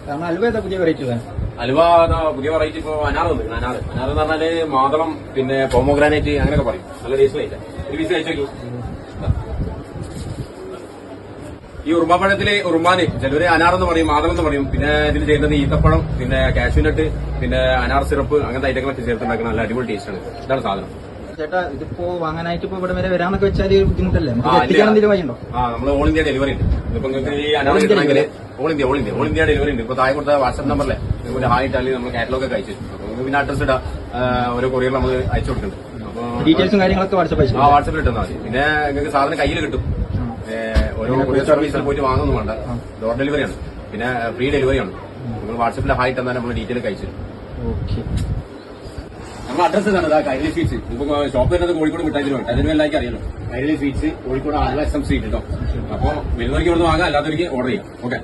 കാരണം അലുവ ഏതാ പുതിയ വെറൈറ്റി ഉള്ളത്? അലുവ പുതിയ വെറൈറ്റി ഇപ്പൊ അനാർ വന്നിട്ടുണ്ട്. അനാർ എന്ന് പറഞ്ഞാല് മാതളം പിന്നെ പോമോഗ്രാനൈറ്റ് അങ്ങനെയൊക്കെ പറയും. നല്ല ടേസ്റ്റ് ആയിട്ട് ഒരു പീസ് കഴിച്ചു. ഈ ഉറുമ്പാപ്പഴത്തില് ഉറുമ്പാന് ചിലവര് അനാർ എന്ന് പറയും, മാതളം എന്ന് പറയും. പിന്നെ ഇതിൽ ചെയ്യുന്നത് ഈത്തപ്പഴം, പിന്നെ കാഷ്യൂനട്ട്, പിന്നെ അനാർ സിറപ്പ് അങ്ങനത്തെ ഐറ്റങ്ങളൊക്കെ ചേർത്തുണ്ടാക്കുന്ന നല്ല അടിപൊളി ടേസ്റ്റ് ആണ്. ഇതാണ് സാധനം. ചേട്ടാ ഇതിപ്പോ വാങ്ങാനായിട്ട് ഇപ്പൊ ഇവിടെ വരെ വരാന്നൊക്കെ വെച്ചാൽ ബുദ്ധിമുട്ടല്ലേ? എന്തെങ്കിലും വഴിയുണ്ടോ? നമ്മള് ഓൾ ഇന്ത്യ ഡെലിവറി ഉണ്ട്. ഇപ്പൊ നിങ്ങൾക്ക് ഈ അനാർ കിട്ടണമെങ്കിൽ ഓൾ ഇന്ത്യ ഡെലിവറി ഉണ്ട്. ഇപ്പൊ താഴെ കൊടുത്ത വാട്സ്ആപ്പ് നമ്പറിലെ നിങ്ങൾക്ക് ഹായ് ഇട്ടാല് നമ്മൾ കാറ്റലോഗ് ഒക്കെ അയച്ചു. പിന്നെ അഡ്രസ് ഇടാ ഓരോ കൊറിയർ നമ്മൾ അയച്ചു കൊടുക്കുന്നുണ്ട്. അപ്പൊ ഡീറ്റെയിൽസും കാര്യങ്ങളൊക്കെ വാട്സാപ്പിൽ ഇട്ടാൽ മതി. പിന്നെ നിങ്ങൾക്ക് സാധനം കയ്യിൽ കിട്ടും. ഓരോ കൊറിയർ സർവീസിൽ പോയിട്ട് വാങ്ങുന്നു വേണ്ട. ഡോർ ഡെലിവറിയാണ്. പിന്നെ ഫ്രീ ഡെലിവറിയാണ്. നിങ്ങൾ വാട്സാപ്പിൽ ഹായ് ഇട്ടാൽ നമ്മൾ ഡീറ്റെയിൽ അയച്ചു. നമ്മൾ അഡ്രസ് ഇതാണ് കൈരളി സ്വീറ്റ്സ്. ഇപ്പൊ ഷോപ്പ് വരുന്നത് കോഴിക്കോട് മിഠായിലാണ്. അതിന് എല്ലാവർക്കും അറിയാലോ. കൈരളി സ്വീറ്റ്സ് കോഴിക്കോട് 6 ലക്ഷം സ്ട്രീറ്റ് കേട്ടോ. അപ്പൊ വരുന്നവർക്ക് ഇവിടെ നിന്ന് വാങ്ങാം, അല്ലാത്തവർക്ക് ഓർഡർ ചെയ്യാം. ഓക്കെ.